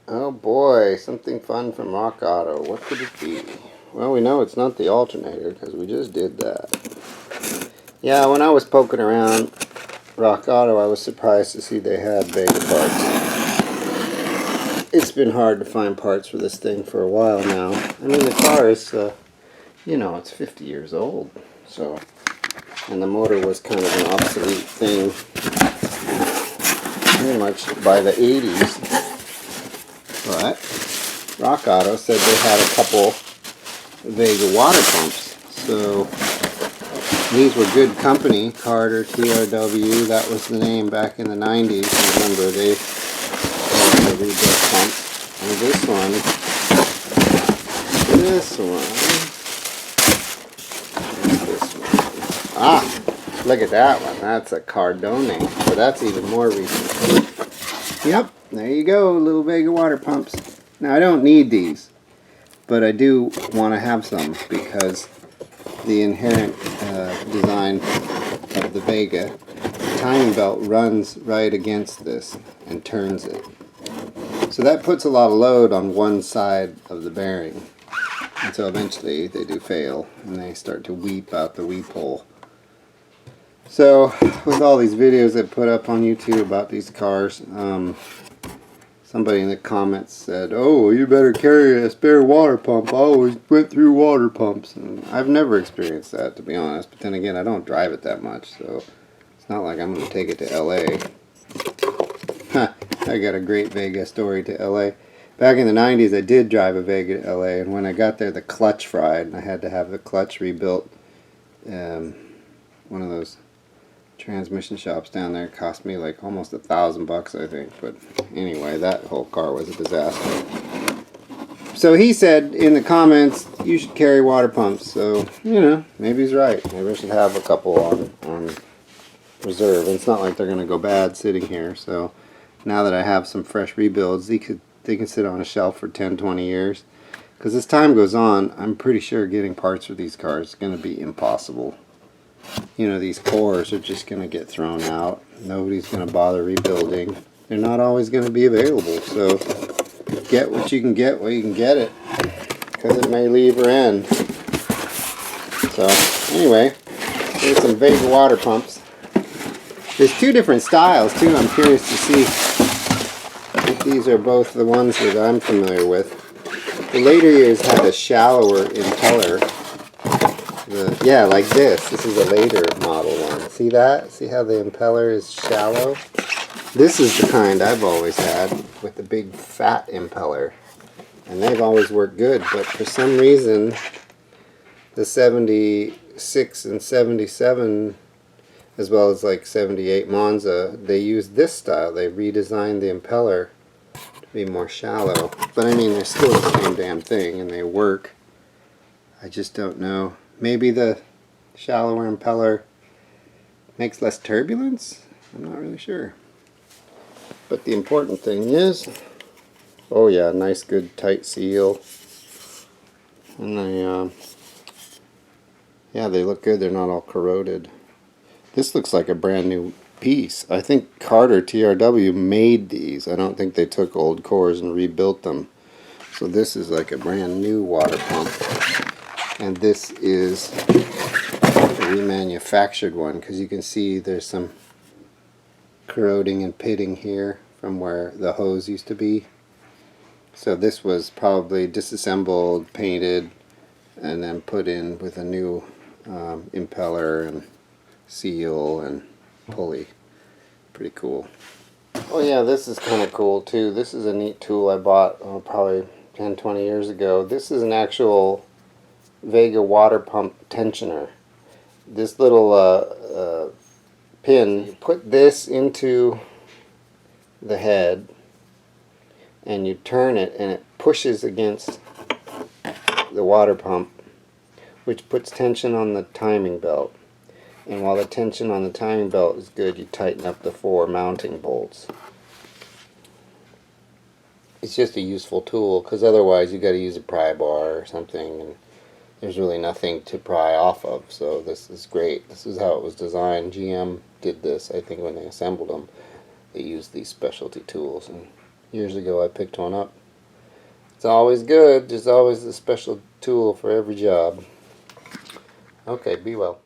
Oh boy, something fun from Rock Auto. What could it be? Well, we know it's not the alternator because we just did that. Yeah, when I was poking around Rock Auto, I was surprised to see they had Vega parts. It's been hard to find parts for this thing for a while now. I mean, the car is, you know, it's 50 years old, so, and the motor was kind of an obsolete thing pretty much by the 80s. But Rock Auto said they had a couple Vega water pumps. So these were good company. Carter, TRW, that was the name back in the 90s. Remember, they rebuilt pumps. And this one, ah, look at that one. That's a Cardone. So that's even more recent. Yep, there you go, little Vega water pumps. Now I don't need these, but I do want to have some because the inherent design of the Vega, the timing belt runs right against this and turns it. So that puts a lot of load on one side of the bearing. And so eventually they do fail and they start to weep out the weep hole. So with all these videos I put up on YouTube about these cars, somebody in the comments said, "Oh, you better carry a spare water pump. I always went through water pumps." And I've never experienced that, to be honest. But then again, I don't drive it that much, so it's not like I'm going to take it to LA. I got a great Vega story to LA. Back in the 90s, I did drive a Vega to LA, and when I got there, the clutch fried, and I had to have the clutch rebuilt. One of those transmission shops down there cost me like almost $1,000, I think. But anyway, that whole car was a disaster. So he said in the comments, you should carry water pumps. So, you know, maybe he's right. Maybe I should have a couple on reserve. And it's not like they're going to go bad sitting here. So now that I have some fresh rebuilds, they can sit on a shelf for 10, 20 years. Because as time goes on, I'm pretty sure getting parts for these cars is going to be impossible. You know, these cores are just going to get thrown out. Nobody's going to bother rebuilding. They're not always going to be available. So get what you can get while you can get it, because it may leave or end. So anyway, here's some Vega water pumps. There's two different styles too. I'm curious to see if these are both the ones that I'm familiar with. The later years had a shallower impeller. Yeah, like this. This is a later model one. See that? See how the impeller is shallow? This is the kind I've always had with the big fat impeller. And they've always worked good, but for some reason the 76 and 77, as well as like 78 Monza, they used this style. They redesigned the impeller to be more shallow. But I mean, they're still the same damn thing and they work. I just don't know. Maybe the shallower impeller makes less turbulence? I'm not really sure. But the important thing is, oh yeah, nice good tight seal. And yeah, they look good. They're not all corroded. This looks like a brand new piece. I think Carter TRW made these. I don't think they took old cores and rebuilt them. So this is like a brand new water pump. And this is a remanufactured one, because you can see there's some corroding and pitting here from where the hose used to be. So this was probably disassembled, painted, and then put in with a new impeller and seal and pulley. Pretty cool. Oh yeah, this is kind of cool too. This is a neat tool I bought probably 10-20 years ago. This is an actual Vega water pump tensioner. This little pin, you put this into the head and you turn it and it pushes against the water pump, which puts tension on the timing belt. And while the tension on the timing belt is good, you tighten up the 4 mounting bolts. It's just a useful tool, because otherwise you got to use a pry bar or something, and there's really nothing to pry off of. So this is great. This is how it was designed. GM did this, I think, when they assembled them. They used these specialty tools, and Years ago I picked one up. It's always good. There's always a special tool for every job. Okay, be well.